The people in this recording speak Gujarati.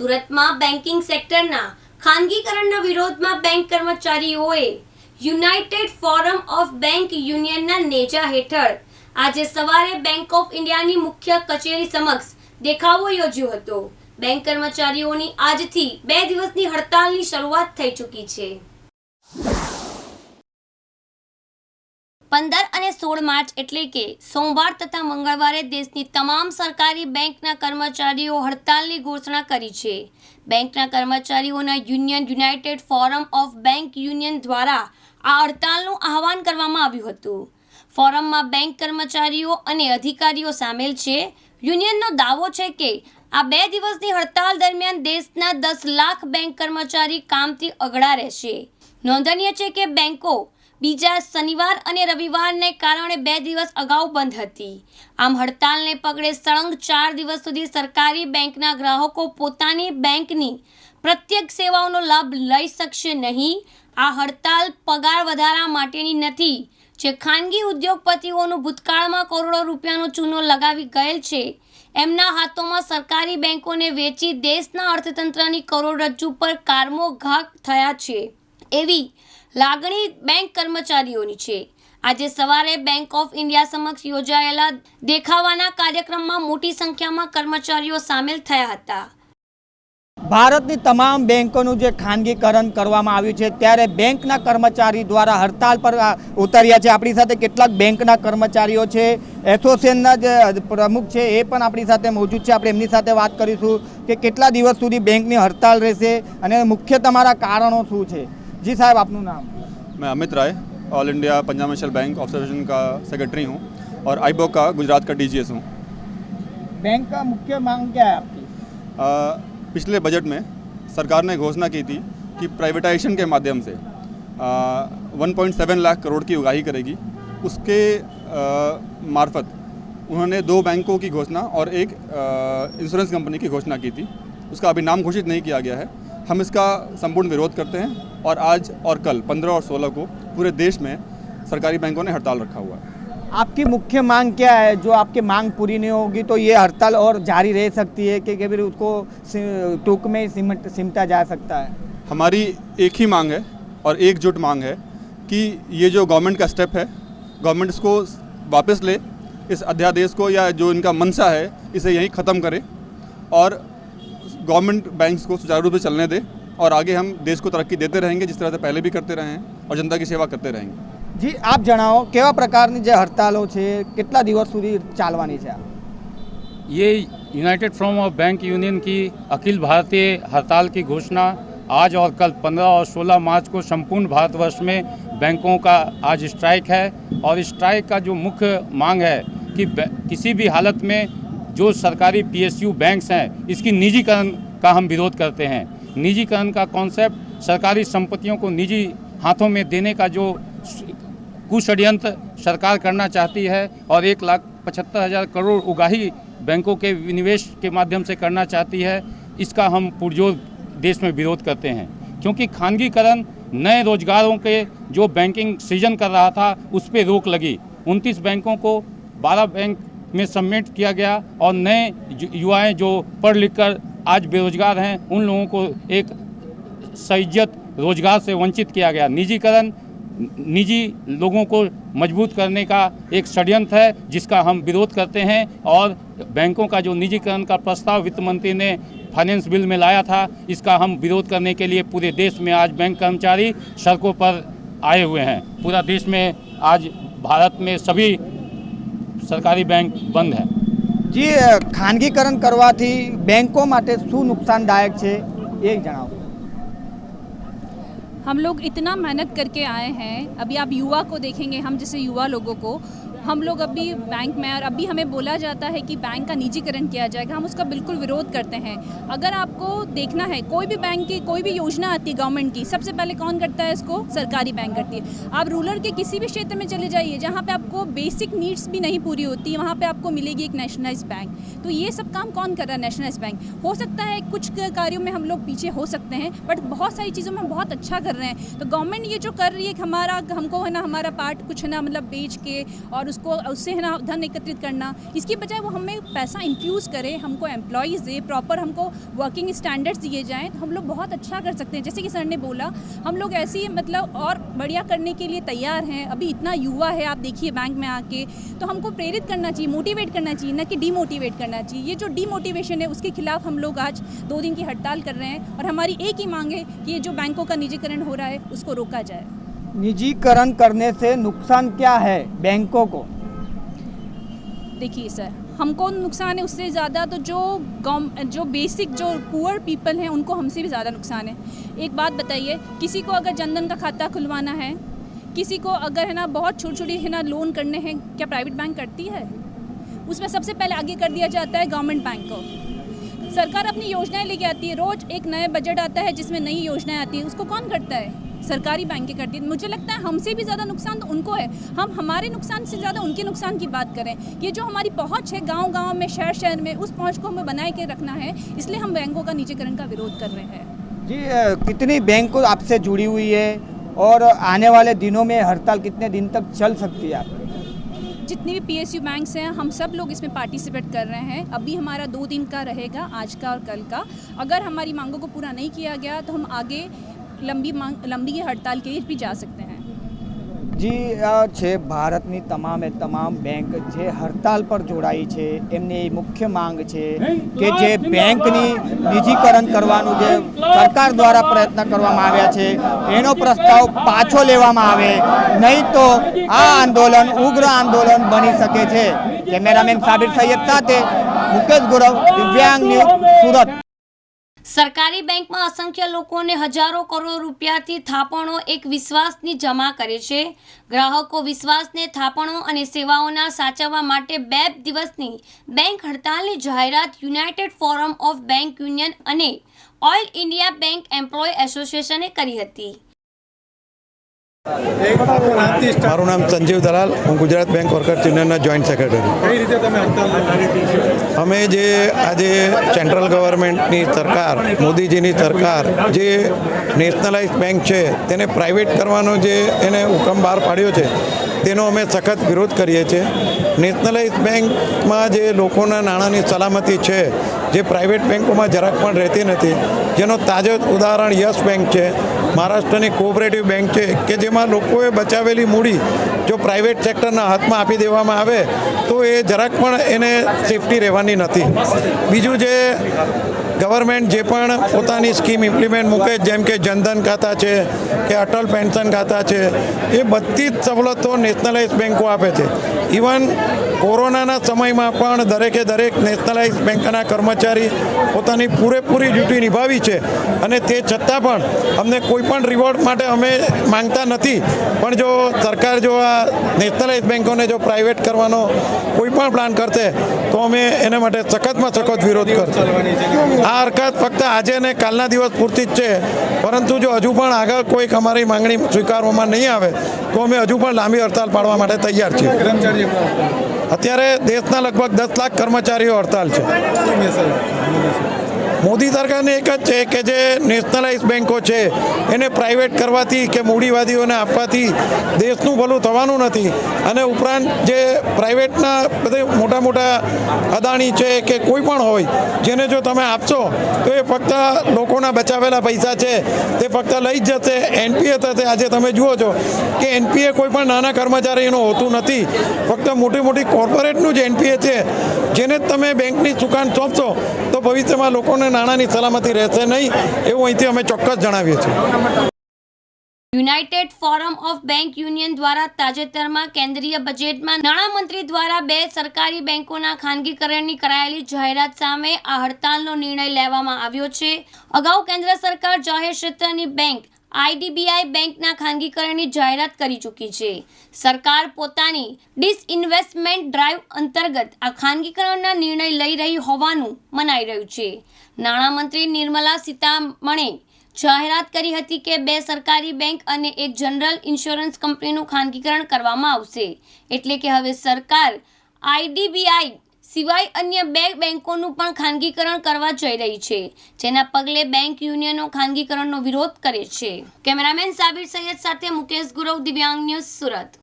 સુરતમાં બેન્કિંગ સેક્ટરના ખાનગીકરણના વિરોધમાં બેંક કર્મચારીઓએ યુનાઇટેડ ફોરમ ઓફ બેંક યુનિયનના નેજા હેઠળ આજે સવારે બેંક ઓફ ઇન્ડિયાની મુખ્ય કચેરી સમક્ષ દેખાવો યોજ્યો હતો। બેંક કર્મચારીઓની આજથી 2 દિવસની હડતાલની શરૂઆત થઈ ચૂકી છે। 15 અને 16 માર્ચ એટલે કે સોમવાર તથા મંગળવારે દેશની તમામ સરકારી બેંકના કર્મચારીઓ હડતાલની ઘોષણા કરી છે। બેંકના કર્મચારીઓના union United forum of bank union દ્વારા આ હડતાલનું આહવાન કરવામાં આવ્યું હતું। ફોરમમાં બેંક કર્મચારીઓ અને અધિકારીઓ સામેલ છે। યુનિયનનો દાવો છે કે આ 2 દિવસની હડતાલ દરમિયાન દેશના 10 લાખ બેંક કર્મચારી કામથી અગળા રહેશે। નોંધનીય છે કે બેંકો બીજા શનિવાર અને રવિવારને કારણે 2 દિવસ અગાઉ બંધ હતી। આમ હડતાલને પગલે સળંગ 4 દિવસ સુધી સરકારી બેંકના ગ્રાહકો પોતાની બેંકની પ્રત્યેક સેવાઓનો લાભ લઈ શકશે નહીં। આ હડતાલ પગાર વધારા માટેની નથી, જે ખાનગી ઉદ્યોગપતિઓનું ભૂતકાળમાં કરોડો રૂપિયાનો ચૂનો લગાવી ગયેલ છે। એમના હાથોમાં સરકારી બેંકોને વેચી દેશના અર્થતંત્રની કરોડરજ્જુ પર કારમો ઘા થયા છે, એવી લાગણી બેંક કર્મચારીઓની છે। આજે સવારે બેંક ઓફ ઇન્ડિયા સમક્ષ યોજાયેલા દેખાવાના કાર્યક્રમમાં મોટી સંખ્યામાં કર્મચારીઓ સામેલ થયા હતા। ભારતની તમામ બેંકોનું જે ખાનગીકરણ કરવામાં આવ્યું છે ત્યારે બેંકના કર્મચારી દ્વારા હડતાલ પર ઉતર્યા છે। આપણી સાથે કેટલાક બેંકના કર્મચારીઓ છે, એસોસિએશનના જે પ્રમુખ છે એ પણ આપણી સાથે મોજૂદ છે। આપણે એમની સાથે વાત કરીશું કે કેટલા દિવસ સુધી બેંકની હડતાલ રહેશે અને મુખ્ય તમારા કારણો શું છે। जी साहब, आपનું नाम? मैं Amit Rai, all India Punjab national bank observation का सेक्रेटरी हूँ और आईबोक का गुजरात का डीजीएस हूँ। बैंक का मुख्य मांग क्या है आपकी? पिछले बजट में सरकार ने घोषणा की थी कि प्राइवेटाइजेशन के माध्यम से 1.7 लाख करोड़ की उगाही करेगी। उसके मार्फत उन्होंने 2 बैंकों की घोषणा और एक इंश्योरेंस कंपनी की घोषणा की थी। उसका अभी नाम घोषित नहीं किया गया है। हम इसका संपूर्ण विरोध करते हैं और आज और कल 15 और 16 को पूरे देश में सरकारी बैंकों ने हड़ताल रखा हुआ है। आपकी मुख्य मांग क्या है? जो आपकी मांग पूरी नहीं होगी तो ये हड़ताल और जारी रह सकती है कि फिर उसको टूक में सिमटा जा सकता है? हमारी एक ही मांग है और एकजुट मांग है कि ये जो गवर्नमेंट का स्टेप है, गवर्नमेंट इसको वापस ले, इस अध्यादेश को या जो इनका मंशा है इसे यहीं ख़त्म करे और गवर्नमेंट बैंक्स को सुचारू रूप से चलने दे और आगे हम देश को तरक्की देते रहेंगे जिस तरह से पहले भी करते रहे हैं और जनता की सेवा करते रहेंगे। जी, आप जણાવો કેવા પ્રકારની જે હડતાલો છે, કેટલા દિવસ સુધી ચાલવાની છે? ये United forum of bank union की अखिल भारतीय हड़ताल की घोषणा आज और कल 15 और 16 मार्च को संपूर्ण भारतवर्ष में बैंकों का आज स्ट्राइक है। और स्ट्राइक का जो मुख्य मांग है कि किसी भी हालत में जो सरकारी पीएसयू बैंक्स हैं इसकी निजीकरण का हम विरोध करते हैं। निजीकरण का कॉन्सेप्ट सरकारी संपत्तियों को निजी हाथों में देने का जो कुषड्यंत्र सरकार करना चाहती है और 1,75,000 करोड़ उगाही बैंकों के विनिवेश के माध्यम से करना चाहती है, इसका हम पुरजोर देश में विरोध करते हैं। क्योंकि खानगीकरण नए रोजगारों के जो बैंकिंग सृजन कर रहा था उस पर रोक लगी। 29 बैंकों को 12 बैंक में सबमिट किया गया और नए युवाएं जो पढ़ लिख कर आज बेरोजगार हैं उन लोगों को एक सइज्जत रोजगार से वंचित किया गया। निजीकरण निजी लोगों को मजबूत करने का एक षड्यंत्र है जिसका हम विरोध करते हैं। और बैंकों का जो निजीकरण का प्रस्ताव वित्त मंत्री ने फाइनेंस बिल में लाया था, इसका हम विरोध करने के लिए पूरे देश में आज बैंक कर्मचारी सड़कों पर आए हुए हैं। पूरा देश में आज भारत में सभी सरकारी बैंक बंद है। जी, खानगीकरण करवाથી बैंकों માટે શું नुकसानदायक છે એ જણાવો। हम लोग इतना मेहनत करके आए हैं। अभी आप युवा को देखेंगे, हम जैसे युवा लोगों को हम लोग अभी बैंक में, और अभी हमें बोला जाता है कि बैंक का निजीकरण किया जाएगा, हम उसका बिल्कुल विरोध करते हैं। अगर आपको देखना है कोई भी बैंक की कोई भी योजना आती है गवर्नमेंट की, सबसे पहले कौन करता है इसको? सरकारी बैंक करती है। आप रूरल के किसी भी क्षेत्र में चले जाइए जहाँ पे आपको बेसिक नीड्स भी नहीं पूरी होती, वहाँ पे आपको मिलेगी एक नेशनलाइज बैंक। तो ये सब काम कौन कर रहा है? Nationalise bank. हो सकता है कुछ कार्यों में हम लोग पीछे हो सकते हैं, बट बहुत सारी चीज़ों में हम बहुत अच्छा कर रहे हैं। तो गवर्नमेंट ये जो कर रही है कि हमको है ना हमारा पार्ट कुछ है ना मतलब बेच के और उसको उसको उससे है ना धन एकत्रित करना, इसकी बजाय वो हमें पैसा इन्फ्यूज़ करे, हमको एम्प्लॉयज़ दे, प्रॉपर हमको वर्किंग स्टैंडर्ड्स दिए जाएँ, तो हम लोग बहुत अच्छा कर सकते हैं। जैसे कि सर ने बोला, हम लोग ऐसे ही मतलब और बढ़िया करने के लिए तैयार हैं। अभी इतना युवा है, आप देखिए बैंक में आके, तो हमको प्रेरित करना चाहिए, मोटिवेट करना चाहिए, ना कि डीमोटिवेट करना चाहिए। ये जो डीमोटिवेशन है उसके खिलाफ हम लोग आज 2 दिन की हड़ताल कर रहे हैं और हमारी एक ही मांग है कि ये जो बैंकों का निजीकरण हो रहा है उसको रोका जाए। निजीकरण करने से नुकसान क्या है बैंकों को? देखिए सर, हमको नुकसान है उससे ज़्यादा तो जो बेसिक जो पुअर पीपल हैं उनको हमसे भी ज़्यादा नुकसान है। एक बात बताइए, किसी को अगर जनधन का खाता खुलवाना है, किसी को अगर है ना बहुत छोटी है ना लोन करने हैं, क्या प्राइवेट बैंक करती है? उसमें सबसे पहले आगे कर दिया जाता है गवर्नमेंट बैंक को। सरकार अपनी योजनाएं लेके आती है, रोज़ एक नया बजट आता है जिसमें नई योजनाएं आती है, उसको कौन करता है? सरकारी बैंकें करती है। मुझे लगता है हमसे भी ज़्यादा नुकसान तो उनको है। हम हमारे नुकसान से ज़्यादा उनके नुकसान की बात करें। ये जो हमारी पहुंच है गांव-गांव में, शहर-शहर में, उस पहुंच को हमें बनाए के रखना है, इसलिए हम बैंकों का निजीकरण का विरोध कर रहे हैं। जी, कितनी बैंक आपसे जुड़ी हुई है और आने वाले दिनों में हड़ताल कितने दिन तक चल सकती है? जितने भी PSU बैंक्स हैं, हम सब लोग इसमें पार्टिसिपेट कर रहे हैं। अभी हमारा 2 दिन का रहेगा, आज का और कल का। अगर हमारी मांगों को पूरा नहीं किया गया तो हम आगे लंबी हड़ताल के लिए भी जा सकते हैं। જી છે ભારતની તમામ બેંક જે હડતાલ પર જોડાઈ છે, એમની મુખ્ય માંગ છે કે જે બેંકની નિજીકરણ કરવાનું જે સરકાર દ્વારા પ્રયત્ન કરવામાં આવ્યા છે એનો પ્રસ્તાવ પાછો લેવામાં આવે, નહીં તો આ આંદોલન ઉગ્ર આંદોલન બની શકે છે। કેમેરામેન સાબિર સૈયદ સાથે મુકેશ ગૌરવ, દિવ્યાંગ ન્યૂઝ, સુરત। સરકારી બેંકમાં અસંખ્ય લોકોને હજારો કરોડ રૂપિયાથી થાપણો એક વિશ્વાસની જમા કરે છે। ગ્રાહકો વિશ્વાસને થાપણો અને સેવાઓના સાચવવા માટે 2 દિવસની બેંક હડતાલની જાહેરાત united forum of bank union અને ઓલ ઇન્ડિયા બેંક એમ્પ્લોય એસોસિએશને કરી હતી। મારું નામ સંજીવ દલાલ, હું ગુજરાત બેંક વર્કર્સ યુનિયનના જોઈન્ટ સેક્રેટરી। કઈ રીતે તમે હડતાલ? અમે જે આજે સેન્ટ્રલ ગવર્મેન્ટની સરકાર, મોદીજીની સરકાર જે નેશનલાઇઝ બેંક છે તેને પ્રાઇવેટ કરવાનો જે એને હુકમ બહાર પાડ્યો છે તેનો અમે સખત વિરોધ કરીએ છીએ। નેશનલાઇઝ બેંકમાં જે લોકોના નાણાંની સલામતી છે જે પ્રાઇવેટ બેંકોમાં જરાક પણ રહેતી નથી, જેનો તાજો ઉદાહરણ યસ બેંક છે, મહારાષ્ટ્રની કોઓપરેટિવ બેંક છે કે જેમાં લોકોએ બચાવેલી મૂડી જો પ્રાઇવેટ સેક્ટરના હાથમાં આપી દેવામાં આવે તો એ જરાક પણ એને સેફટી રહેવાની નથી। બીજું જે ગવર્મેન્ટ જે પણ પોતાની સ્કીમ ઇમ્પ્લિમેન્ટ મૂકે, જેમ કે જનધન ખાતા છે કે અટલ પેન્શન ખાતા છે, એ બધી જ સવલતો નેશનલાઇઝ બેંકો આપે છે। ઇવન કોરોનાના સમયમાં પણ દરેક નેશનલાઇઝ બેંકના કર્મચારી પોતાની પૂરેપૂરી ડ્યુટી નિભાવી છે અને તે છતાં પણ અમને કોઈ પણ રિવોર્ડ માટે અમે માંગતા નથી। પણ જો સરકાર જો આ નેશનલાઇઝ બેંકોને જો પ્રાઇવેટ કરવાનો કોઈ પણ પ્લાન કરશે તો અમે એના માટે સખતમાં સખત વિરોધ કરશું। આ હરકત ફક્ત આજે અને કાલના દિવસ પૂરતી જ છે, પરંતુ જો હજુ પણ આગળ કોઈક અમારી માંગણી સ્વીકારવામાં નહીં આવે તો અમે હજુ પણ લાંબી હડતાલ પાડવા માટે તૈયાર છીએ। અત્યારે દેશના લગભગ 10 લાખ કર્મચારીઓ હડતાલ છે। મોદી સરકારને એક જ છે કે જે નેશનલાઇઝ બેંકો છે એને પ્રાઇવેટ કરવાથી કે મૂડીવાદીઓને આપવાથી દેશનું ભલું થવાનું નથી। અને ઉપરાંત જે પ્રાઇવેટના બધે મોટા અદાણી છે કે કોઈ પણ હોય, જેને જો તમે આપશો તો એ ફક્ત લોકોના બચાવેલા પૈસા છે તે ફક્ત લઈ જ જશે, NPA થશે। આજે તમે જુઓ છો કે NPA કોઈ પણ નાના કર્મચારીનું હોતું નથી, ફક્ત મોટી કોર્પોરેટનું જ NPA છે, જેને તમે બેંકની દુકાન સોંપશો તો ભવિષ્યમાં લોકોને નાણાંની સલામતી રહેશે નહીં, એવું અહીંથી અમે ચોક્કસ જણાવીએ છીએ। United forum of bank union દ્વારા તાજેતરમાં કેન્દ્રીય બજેટમાં નાણામંત્રી દ્વારા 2 સરકારી બેંકોના ખાનગીકરણની કરાયેલી જાહેરાત સામે આ હડતાલનો નિર્ણય લેવામાં આવ્યો છે। અગાઉ કેન્દ્ર સરકાર જાહેર ક્ષેત્રની બેંક IDBI બેંકના ખાનગીકરણની જાહેરાત કરી ચૂકી છે। સરકાર પોતાની ડિસઇન્વેસ્ટમેન્ટ ડ્રાઈવ અંતર્ગત આ ખાનગીકરણના નિર્ણય લઈ રહી હોવાનું મનાઈ રહ્યું છે। નાણામંત્રી નિર્મલા સીતારમણે જાહેરાત કરી હતી કે 2 સરકારી બેંક અને એક જનરલ ઇન્સ્યોરન્સ કંપનીનું ખાનગીકરણ કરવામાં આવશે। એટલે કે હવે સરકાર IDBI સિવાય અન્ય 2 બેંકોનું પણ ખાનગીકરણ કરવા જઈ રહી છે, જેના પગલે બેંક યુનિયનો ખાનગીકરણનો વિરોધ કરે છે। કેમેરામેન સાબિર સૈયદ સાથે મુકેશ ગૌરવ, દિવ્યાંગ ન્યૂઝ, સુરત।